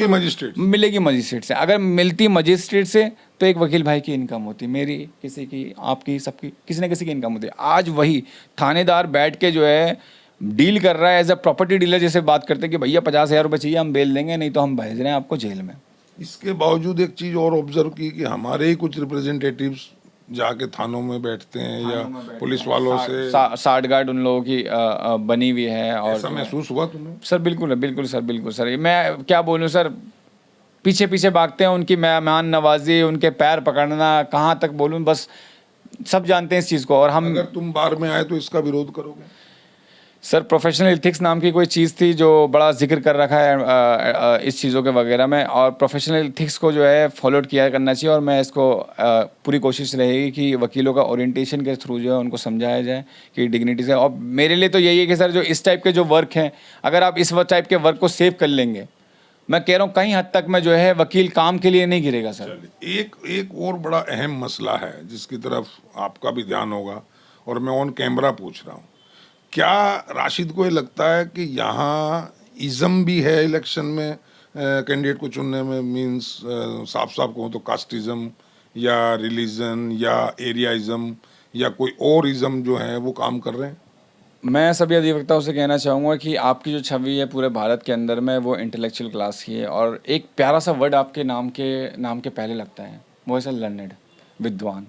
B: मिलेगी मजिस्ट्रेट से। अगर मिलती मजिस्ट्रेट से तो एक वकील भाई की इनकम होती, मेरी, किसी की, आपकी, सबकी, किसी न किसी की इनकम होती है। आज वही थानेदार बैठ के जो है डील कर रहा है एज अ प्रॉपर्टी डीलर, जैसे बात करते हैं कि भैया 50,000 रुपये चाहिए, हम बेल देंगे, नहीं तो हम भेज रहे हैं आपको जेल में।
A: इसके बावजूद एक चीज और ऑब्जर्व की कि हमारे ही कुछ रिप्रेजेंटेटिव्स जाके थानों में बैठते हैं या पुलिस वालों से,
B: साठ गार्ड उन लोगों की बनी हुई है। और
A: ऐसा महसूस हुआ तुम्हें?
B: सर बिल्कुल है, बिल्कुल सर, बिल्कुल सर। मैं क्या बोलूँ सर, पीछे पीछे भागते हैं, उनकी मेहमान नवाजी, उनके पैर पकड़ना, कहाँ तक बोलूँ, बस सब जानते हैं इस चीज़ को। और हम,
A: अगर तुम बार में आए तो इसका विरोध करोगे?
B: सर प्रोफेशनल एथिक्स नाम की कोई चीज़ थी जो बड़ा जिक्र कर रखा है इस चीज़ों के वगैरह में, और प्रोफेशनल एथिक्स को जो है फॉलो किया करना चाहिए। और मैं इसको पूरी कोशिश रहेगी कि वकीलों का ओरिएंटेशन के थ्रू जो है उनको समझाया जाए कि डिग्निटी से। और मेरे लिए तो यही है कि सर जो इस टाइप के जो वर्क हैं, अगर आप इस टाइप के वर्क को सेव कर लेंगे, मैं कह रहा हूँ कहीं हद तक मैं जो है वकील काम के लिए नहीं गिरेगा सर।
A: एक और बड़ा अहम मसला है जिसकी तरफ आपका भी ध्यान होगा, और मैं ऑन कैमरा पूछ रहा हूँ, क्या राशिद को ये लगता है कि यहाँ इज़म भी है इलेक्शन में कैंडिडेट को चुनने में? मींस साफ साफ कहूँ तो कास्टिज़म या रिलीजन या एरियाइज़म या कोई और इज़म जो है वो काम कर रहे हैं?
B: मैं सभी अधिवक्ताओं से कहना चाहूँगा कि आपकी जो छवि है पूरे भारत के अंदर में, वो इंटेलेक्चुअल क्लास की है। और एक प्यारा सा वर्ड आपके नाम के पहले लगता है, वो है सर लर्नेड, विद्वान।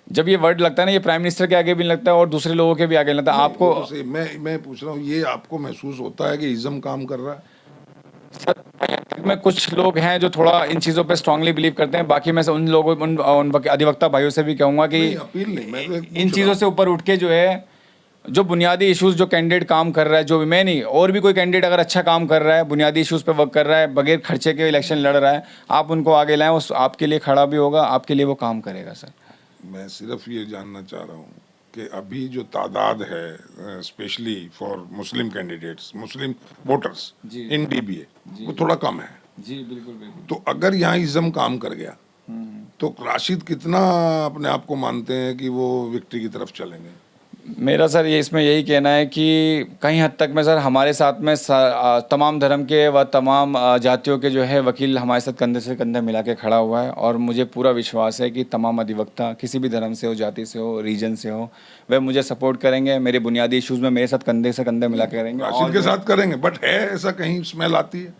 B: जब ये वर्ड लगता है ना, ये प्राइम मिनिस्टर के आगे भी नहीं लगता है और दूसरे लोगों के भी आगे नहीं लगता। आपको
A: मैं पूछ रहा हूँ, ये आपको महसूस होता है कि इज़म काम कर रहा है?
B: सर में कुछ लोग हैं जो थोड़ा इन चीज़ों पे स्ट्रांगली बिलीव करते हैं। बाकी मैं से उन लोगों उन अधिवक्ता भाइयों से भी कहूँगा कि
A: अपील नहीं, मैं तो एक
B: इन
A: पूछ
B: चीज़ों से ऊपर उठ के जो है, जो बुनियादी इश्यूज जो कैंडिडेट काम कर रहा है, जो मैं नहीं और भी कोई कैंडिडेट अगर अच्छा काम कर रहा है, बुनियादी इश्यूज पे वर्क कर रहा है, बगैर खर्चे के इलेक्शन लड़ रहा है, आप उनको आगे लाएं, वो आपके लिए खड़ा भी होगा, आपके लिए वो काम करेगा सर।
A: मैं सिर्फ ये जानना चाह रहा हूँ कि अभी जो तादाद है specially for Muslim candidates, Muslim voters in dBA, वो थोड़ा कम है।
B: जी बिल्कुल बिल्कुल।
A: तो अगर यहाँ इज़म काम कर गया तो राशिद कितना अपने आप को मानते हैं कि वो विक्ट्री की तरफ चलेंगे?
B: मेरा सर ये इसमें यही कहना है कि कहीं हद तक में सर हमारे साथ में तमाम धर्म के व तमाम जातियों के जो है वकील हमारे साथ कंधे से कंधे मिला के खड़ा हुआ है। और मुझे पूरा विश्वास है कि तमाम अधिवक्ता किसी भी धर्म से हो, जाति से हो, रीजन से हो, वह मुझे सपोर्ट करेंगे, मेरे बुनियादी इश्यूज़ में मेरे साथ कंधे से कंधे मिला के करेंगे।
A: राशिद के साथ करेंगे, बट है ऐसा कहीं स्मेल आती है?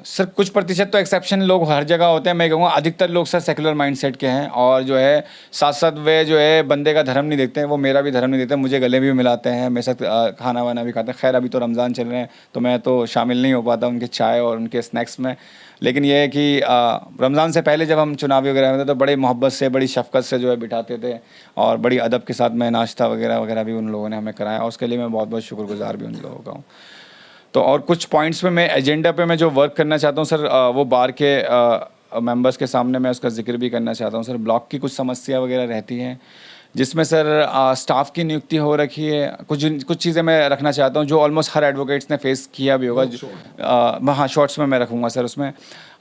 B: सर कुछ प्रतिशत तो एक्सेप्शन लोग हर जगह होते हैं, मैं कहूँगा अधिकतर लोग सर सेकुलर माइंडसेट के हैं। और जो है साथ साथ वे जो है बंदे का धर्म नहीं देखते हैं, वो मेरा भी धर्म नहीं देखते, मुझे गले भी मिलाते हैं, मेरे साथ खाना वाना भी खाते हैं। खैर अभी तो रमज़ान चल रहे हैं तो मैं तो शामिल नहीं हो पाता उनके चाय और उनके स्नैक्स में। लेकिन ये है कि रमज़ान से पहले जब हम चुनावी वगैरह होते तो बड़े मोहब्बत से, बड़ी शफ़क़त से जो है बिठाते थे, और बड़ी अदब के साथ में नाश्ता वगैरह वगैरह भी उन लोगों ने हमें कराया, और उसके लिए मैं बहुत बहुत शुक्रगुज़ार भी उन लोगों का हूँ। तो और कुछ पॉइंट्स में मैं एजेंडा पे मैं जो वर्क करना चाहता हूँ सर, वो बार के मेंबर्स के सामने मैं उसका जिक्र भी करना चाहता हूँ सर। ब्लॉक की कुछ समस्या वगैरह रहती हैं जिसमें सर स्टाफ की नियुक्ति हो रखी है। कुछ चीज़ें मैं रखना चाहता हूँ जो ऑलमोस्ट हर एडवोकेट्स ने फेस किया भी होगा। हाँ, शॉर्ट्स में मैं रखूँगा सर। उसमें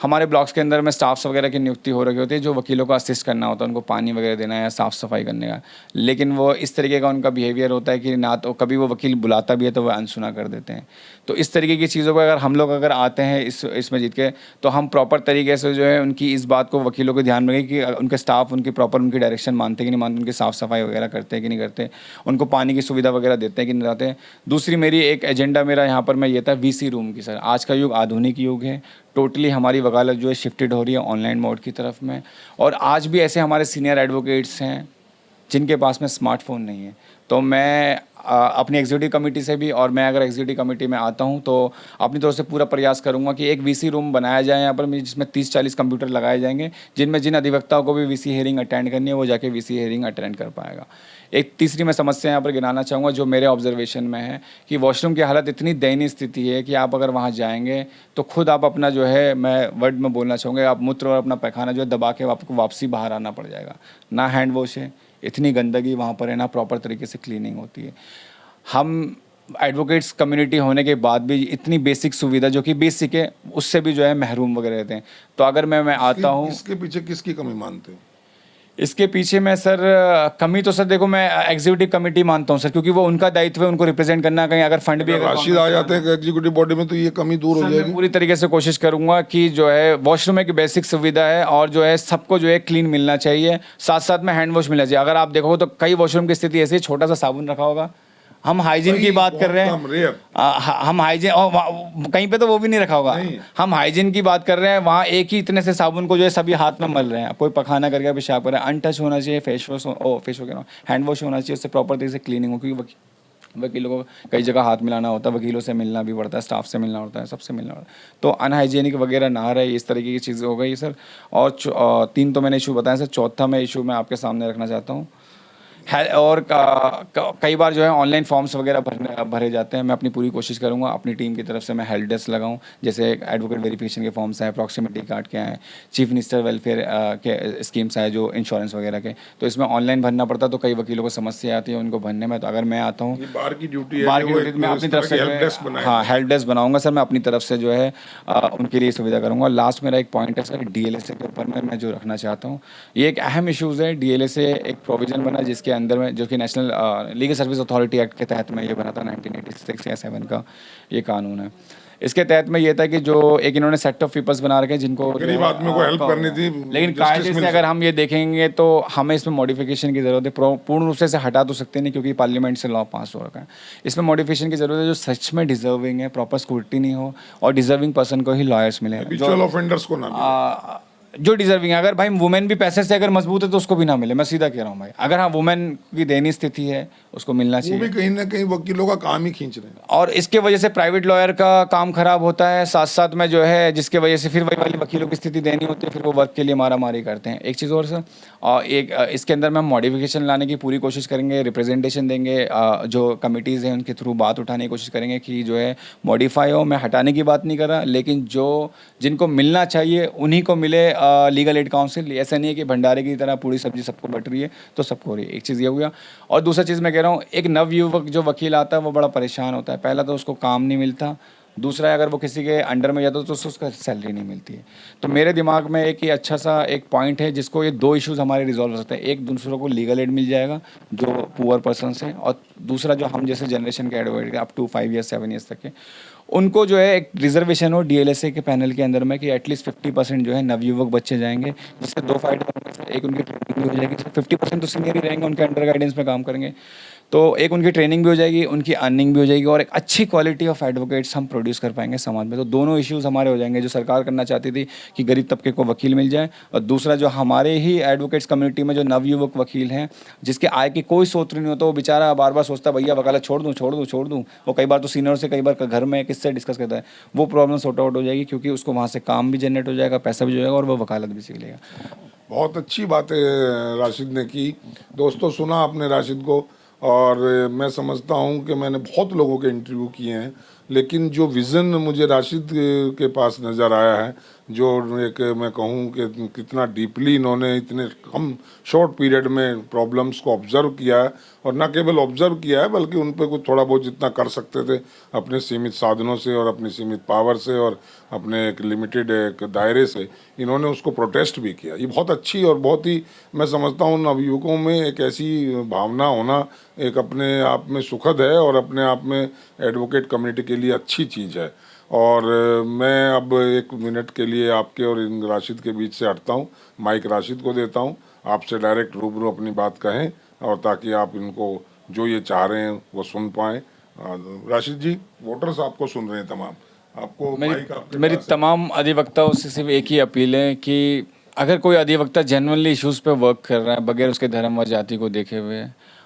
B: हमारे ब्लॉक्स के अंदर में स्टाफ्स वगैरह की नियुक्ति हो रखी होती है जो वकीलों को असिस्ट करना होता है, उनको पानी वगैरह देना है या साफ़ सफाई करने का। लेकिन वो इस तरीके का उनका बिहेवियर होता है कि ना तो कभी वो वकील बुलाता भी है तो वह अनसुना कर देते हैं। तो इस तरीके की चीज़ों पर अगर आते हैं इसमें जीत के, तो हम प्रॉपर तरीके से जो है उनकी इस बात को वकीलों को ध्यान में रखें कि उनके स्टाफ उनकी प्रॉपर उनकी डायरेक्शन मानते कि नहीं मानते, उनकी साफ़ सफाई वगैरह करते हैं कि नहीं करते, उनको पानी की सुविधा वगैरह देते हैं कि नहीं देते। दूसरी मेरी एक एजेंडा मेरा यहाँ पर मैं ये था वीसी रूम की सर। आज का युग आधुनिक युग है, टोटली हमारी वकालत जो है शिफ्टेड हो रही है ऑनलाइन मोड की तरफ में। और आज भी ऐसे हमारे सीनियर एडवोकेट्स हैं जिनके पास में स्मार्टफोन नहीं है। तो मैं अपनी एग्जीक्यूटिव कमेटी से भी, और मैं अगर एग्जीक्यूटिव कमेटी में आता हूं तो अपनी तरफ से पूरा प्रयास करूंगा कि एक वीसी रूम बनाया जाए यहाँ पर, जिसमें 30-40 कंप्यूटर लगाए जाएंगे, जिनमें जिन अधिवक्ताओं को भी वीसी हियरिंग अटेंड करनी है वो जाके वीसी हियरिंग अटेंड कर पाएगा। एक तीसरी मैं समस्या यहाँ पर गिनाना चाहूँगा जो मेरे ऑब्जर्वेशन में है कि वॉशरूम की हालत इतनी दयनीय स्थिति है कि आप अगर वहाँ जाएंगे तो खुद आप अपना जो है, मैं वर्ड में बोलना चाहूँगा, आप मूत्र और अपना पैखाना जो है दबा के आपको वापसी बाहर आना पड़ जाएगा। ना हैंड वॉश है, इतनी गंदगी वहाँ पर है, ना प्रॉपर तरीके से क्लीनिंग होती है। हम एडवोकेट्स कम्युनिटी होने के बाद भी इतनी बेसिक सुविधा जो कि बेसिक है उससे भी जो है महरूम वगैरह रहते हैं। तो अगर मैं आता हूँ,
A: इसके पीछे किसकी कमी मानते हो?
B: इसके पीछे मैं सर कमी तो सर देखो मैं एग्जीक्यूटिव कमेटी मानता हूँ सर, क्योंकि वो उनका दायित्व है, उनको रिप्रेजेंट करना। कहीं अगर फंड भी
A: राशिद आ जाते हैं एग्जीक्यूटिव बॉडी में तो ये कमी दूर हो जाएगी।
B: पूरी तरीके से कोशिश करूंगा कि जो है वॉशरूम एक बेसिक सुविधा है और जो है सबको जो है क्लीन मिलना चाहिए, साथ साथ में हैंड वॉश मिलना चाहिए। अगर आप देखोगे तो कई वॉशरूम की स्थिति ऐसी, छोटा सा साबुन रखा होगा हम हाइजीन की
A: वही
B: बात कर
A: बहुत
B: रहे
A: कम,
B: हैं।
A: rare।
B: हम हाइजीन और कहीं पे तो वो भी नहीं रखा होगा।
A: नहीं।
B: हम हाइजीन की बात कर रहे हैं, वहाँ एक ही इतने से साबुन को जो है सभी हाथ में मल रहे हैं, कोई पखाना करके पेशाब कर रहा है, अनटच होना चाहिए, face wash face wash hand wash होना चाहिए, उससे प्रॉपर तरीके से क्लीनिंग हो, क्योंकि वकीलों को कई जगह हाथ मिलाना होता है, वकीलों से मिलना भी पड़ता है, स्टाफ से मिलना होता है, सबसे मिलना होता है। तो अनहाइजीनिक वगैरह ना रहे, इस तरीके की चीज़ें हो गई सर। और 3 तो मैंने इशू बताया सर, चौथा मैं इशू मैं आपके सामने रखना चाहता हूँ। है और कई बार जो है ऑनलाइन फॉर्म्स वगैरह भरे जाते हैं। मैं अपनी पूरी कोशिश करूंगा अपनी टीम की तरफ से मैं हेल्प डेस्क लगाऊं, जैसे एडवोकेट वेरिफिकेशन के फॉर्म्स हैं, प्रॉक्सिमिटी कार्ड के हैं, चीफ मिनिस्टर वेलफेयर के स्कीम्स हैं जो इंश्योरेंस वगैरह के, तो इसमें ऑनलाइन भरना पड़ता है, तो कई वकीलों को समस्या आती है उनको भरने में। तो अगर मैं आता हूँ
A: ये बार की ड्यूटी है
B: बार
A: कि
B: की
A: वो
B: ड्यूटी,
A: एक
B: मैं अपनी
A: इस
B: तरफ
A: तरह
B: से
A: की
B: जो
A: हेल्प
B: है
A: डेस्क बनाएगा।
B: हाँ हेल्प डेस्क बनाऊंगा सर, मैं अपनी तरफ से जो है उनके लिए सुविधा करूंगा। लास्ट मेरा एक पॉइंट है सर, डीएलएसए के ऊपर मैं जो रखना चाहता हूँ, ये एक अहम इशूज़ है। डीएलएसए एक प्रोविजन बना जिसके अंदर में, जो कि national legal service authority act के तहत में ये बना था 1986 या 7 का ये कानून है। इसके तहत में ये था कि जो एक इन्होंने सेट ऑफ पीपल्स बना रखे हैं जिनको जो
A: गरीब
B: है,
A: आदमी को हेल्प करनी थी,
B: लेकिन
A: जस्टिस
B: कायदे
A: मिल
B: से अगर हम ये देखेंगे तो हमें इसमें मॉडिफिकेशन की ज़रूरत है। पूर्ण रूप से इसे हटा तो सकते नहीं क्योंकि पार्लियामेंट से लॉ पास हो रखा है। इसमें मॉडिफिकेशन की ज़रूरत है जो सच में डिजर्विंग है, प्रॉपर स्क्रूटिनी हो और डिजर्विंग पर्सन को ही लॉयर्स मिले
A: हैबिचुअल ऑफेंडर्स को ना मिले।
B: जो डिजर्विंग है। अगर भाई वुमेन भी पैसे से अगर मजबूत है तो उसको भी ना मिले, मैं सीधा कह रहा हूँ भाई। अगर हाँ वुमेन की दयनीय स्थिति है उसको मिलना
A: वो
B: चाहिए।
A: भी कहीं ना कहीं वकीलों का काम ही खींच रहे हैं।
B: और इसके वजह से प्राइवेट लॉयर का काम खराब होता है, साथ साथ में जो है जिसके वजह से फिर वही वाली वकीलों की स्थिति देनी होती है, फिर वो वर्क के लिए मारा मारी करते हैं। एक चीज़ और सर, और एक इसके अंदर में हम मॉडिफिकेशन लाने की पूरी कोशिश करेंगे, रिप्रेजेंटेशन देंगे, जो कमिटीज़ हैं उनके थ्रू बात उठाने की कोशिश करेंगे कि जो है मॉडिफाई हो। मैं हटाने की बात नहीं कर रहा, लेकिन जो जिनको मिलना चाहिए उन्हीं को मिले लीगल एड काउंसिल। ऐसा नहीं है कि भंडारे की तरह पूरी सब्जी सबको बट रही है तो सबको हो रही है। एक चीज़ ये हो गया। और दूसरा चीज़ मैं कह रहा हूँ, एक नवयुवक जो वकील आता है वो बड़ा परेशान होता है। पहला तो उसको काम नहीं मिलता, दूसरा है अगर वो किसी के अंडर में जाता है तो उसको सैलरी नहीं मिलती है। तो मेरे दिमाग में एक ये अच्छा सा एक पॉइंट है जिसको ये 2 इश्यूज़ हमारे रिजॉल्व हो सकते हैं। एक, दूसरों को लीगल एड मिल जाएगा जो पुअर पर्सन हैं, और दूसरा जो हम जैसे जनरेशन के advocate up to 5 years 7 years तक के, उनको जो है एक रिजर्वेशन हो डीएलएसए के पैनल के अंदर में कि एटलीस्ट 50% जो है नवयुवक बच्चे जाएंगे, जिससे 2 फायदे होंगे। एक, उनकी ट्रेनिंग भी हो जाएगी, 50% तो सीनियर ही रहेंगे, उनके अंडर गाइडेंस में काम करेंगे, तो एक उनकी ट्रेनिंग भी हो जाएगी, उनकी अर्निंग भी हो जाएगी, और एक अच्छी क्वालिटी ऑफ एडवोकेट्स हम प्रोड्यूस कर पाएंगे समाज में। तो दोनों इश्यूज़ हमारे हो जाएंगे। जो सरकार करना चाहती थी कि गरीब तबके को वकील मिल जाए, और दूसरा जो हमारे ही एडवोकेट्स कम्युनिटी में जो नवयुवक वकील हैं जिसके आय की कोई स्रोत नहीं होता, वो बेचारा बार बार सोचता है भैया वकालत छोड़ दूँ छोड़ दूँ छोड़ दूँ। वो कई बार तो सीनियर से कई बार घर में किससे डिस्कस करता है, वो प्रॉब्लम सॉर्ट आउट हो जाएगी क्योंकि उसको वहाँ से काम भी जनरेट हो जाएगा, पैसा भी हो जाएगा, और वो वकालत भी सीख लेगा।
A: बहुत अच्छी बातें राशिद ने की। दोस्तों, सुना आपने राशिद को, और मैं समझता हूँ कि मैंने बहुत लोगों के इंटरव्यू किए हैं, लेकिन जो विज़न मुझे राशिद के पास नज़र आया है, जो एक मैं कहूँ कि कितना डीपली इन्होंने इतने कम शॉर्ट पीरियड में प्रॉब्लम्स को ऑब्ज़र्व किया है, और ना केवल ऑब्ज़र्व किया है बल्कि उन पर कुछ थोड़ा बहुत जितना कर सकते थे अपने सीमित साधनों से और अपनी सीमित पावर से और अपने एक लिमिटेड एक दायरे से, इन्होंने उसको प्रोटेस्ट भी किया। ये बहुत अच्छी और बहुत ही, मैं समझता हूँ, नवयुवकों में एक ऐसी भावना होना एक अपने आप में सुखद है और अपने आप में एडवोकेट कम्युनिटी के लिए अच्छी चीज़ है। और मैं अब 1 मिनट के लिए आपके और इन राशिद के बीच से हटता हूँ, माइक राशिद को देता हूँ, आपसे डायरेक्ट रूबरू अपनी बात कहें, और ताकि आप इनको जो ये चाह रहे हैं वो सुन पाएँ। राशिद जी, वोटर्स आपको सुन रहे हैं तमाम, आपको माइक आपके
B: मेरी
A: पास है।
B: तमाम अधिवक्ताओं से सिर्फ एक ही अपील है कि अगर कोई अधिवक्ता जेन्युइनली इश्यूज़ पे वर्क कर रहा है बगैर उसके धर्म व जाति को देखे हुए,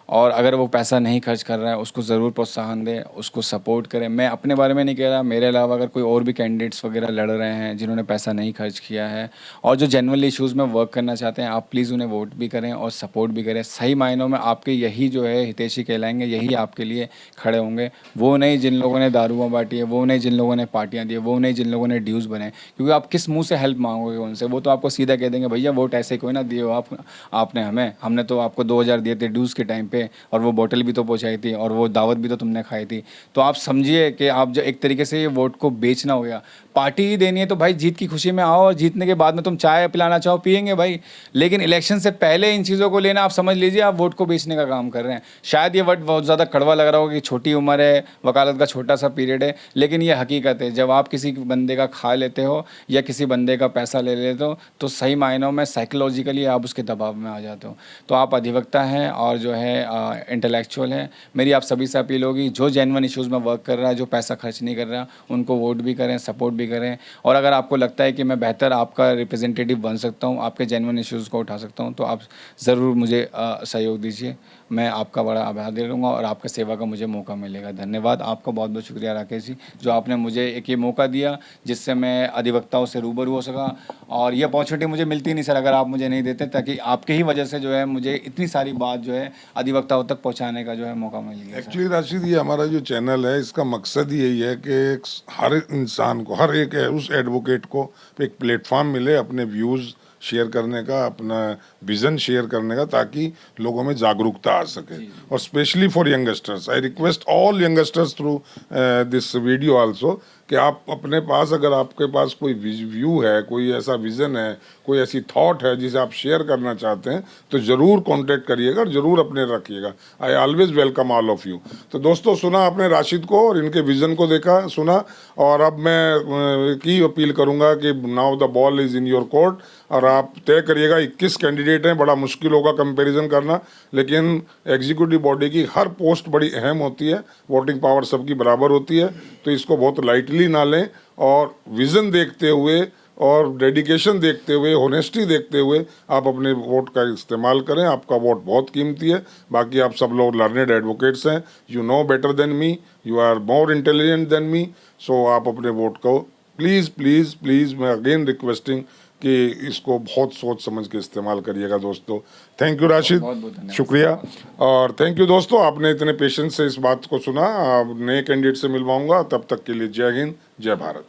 B: और अगर वो पैसा नहीं खर्च कर रहा है, उसको ज़रूर प्रोत्साहन दें, उसको सपोर्ट करें। मैं अपने बारे में नहीं कह रहा, मेरे अलावा अगर कोई और भी कैंडिडेट्स वगैरह लड़ रहे हैं जिन्होंने पैसा नहीं खर्च किया है और जो जेन्युइनली इश्यूज़ में वर्क करना चाहते हैं, आप प्लीज़ उन्हें वोट भी करें और सपोर्ट भी करें। सही मायनों में आपके यही जो है हितैषी कहलाएंगे, यही आपके लिए खड़े होंगे। वो नहीं जिन लोगों ने दारुआं बांटी है, वो नहीं जिन लोगों ने पार्टियाँ दी है, वो नहीं जिन लोगों ने ड्यूज़ बने, क्योंकि आप किस मुँह से हेल्प मांगोगे उनसे। वो तो आपको सीधा कह देंगे भैया वोट ऐसे कोई ना दिए हो आपने हमें, हमने तो आपको 2000 दिए थे ड्यूज़ के टाइम पे, और वो बोतल भी तो पहुंचाई थी और वो दावत भी तो तुमने खाई थी। तो आप समझिए कि आप जो एक तरीके से ये वोट को बेचना हो गया। पार्टी ही देनी है तो भाई जीत की खुशी में आओ, और जीतने के बाद में तुम चाय पिलाना चाहो पियेंगे भाई, लेकिन इलेक्शन से पहले इन चीज़ों को लेना, आप समझ लीजिए आप वोट को बेचने का काम कर रहे हैं। शायद ये वर्ड बहुत ज़्यादा कड़वा लग रहा होगा कि छोटी उम्र है, वकालत का छोटा सा पीरियड है, लेकिन ये हकीकत है। जब आप किसी बंदे का खा लेते हो या किसी बंदे का पैसा ले लेते हो तो सही मायनों में साइकोलॉजिकली आप उसके दबाव में आ जाते हो। तो आप अधिवक्ता हैं और जो है इंटेलेक्चुअल है। मेरी आप सभी से अपील होगी, जो जेन्युइन इश्यूज़ में वर्क कर रहा है, जो पैसा खर्च नहीं कर रहा, उनको वोट भी करें, सपोर्ट भी करें। और अगर आपको लगता है कि मैं बेहतर आपका रिप्रेजेंटेटिव बन सकता हूँ, आपके जेन्युइन इश्यूज़ को उठा सकता हूँ, तो आप ज़रूर मुझे सहयोग दीजिए। मैं आपका बड़ा आभार दे रहूँगा और आपका सेवा का मुझे मौका मिलेगा। धन्यवाद आपका, बहुत बहुत शुक्रिया राकेश जी, जो आपने मुझे एक ये मौका दिया जिससे मैं अधिवक्ताओं से रूबरू हो सका। और ये अपॉर्चुनिटी मुझे मिलती नहीं सर अगर आप मुझे नहीं देते, ताकि आपके ही वजह से जो है मुझे इतनी सारी बात जो है अधिवक्ताओं तक पहुंचाने का जो है मौका मिल गया।
A: एक्चुअली राशिद, ये हमारा जो चैनल है इसका मकसद ही यही है कि हर इंसान को, हर एक उस एडवोकेट को एक प्लेटफॉर्म मिले अपने व्यूज़ शेयर करने का, अपना विजन शेयर करने का, ताकि लोगों में जागरूकता आ सके। और specially for youngsters, I request all youngsters through this video also कि आप अपने पास, अगर आपके पास कोई व्यू है, कोई ऐसा विज़न है, कोई ऐसी थॉट है जिसे आप शेयर करना चाहते हैं, तो ज़रूर कांटेक्ट करिएगा और ज़रूर अपने रखिएगा। I always welcome all of you. तो दोस्तों, सुना आपने राशिद को और इनके विज़न को देखा, सुना। और अब मैं की अपील करूंगा कि now the ball is in your court और आप तय करिएगा। 21 कैंडिडेट हैं, बड़ा मुश्किल होगा कंपैरिजन करना, लेकिन एग्जीक्यूटिव बॉडी की हर पोस्ट बड़ी अहम होती है, वोटिंग पावर सबकी बराबर होती है, तो इसको बहुत लाइटली ना लें और विज़न देखते हुए और डेडिकेशन देखते हुए, होनेस्टी देखते हुए आप अपने वोट का इस्तेमाल करें। आपका वोट बहुत कीमती है। बाकी आप सब लोग लर्नेड एडवोकेट्स हैं, you know better than me, you are more intelligent than me, so आप अपने वोट को प्लीज़ प्लीज़ प्लीज़, मैं अगेन रिक्वेस्टिंग कि इसको बहुत सोच समझ के इस्तेमाल करिएगा दोस्तों। थैंक यू राशिद, शुक्रिया। और थैंक यू दोस्तों, आपने इतने पेशेंस से इस बात को सुना। नए कैंडिडेट से मिलवाऊंगा, तब तक के लिए जय हिंद, जय भारत।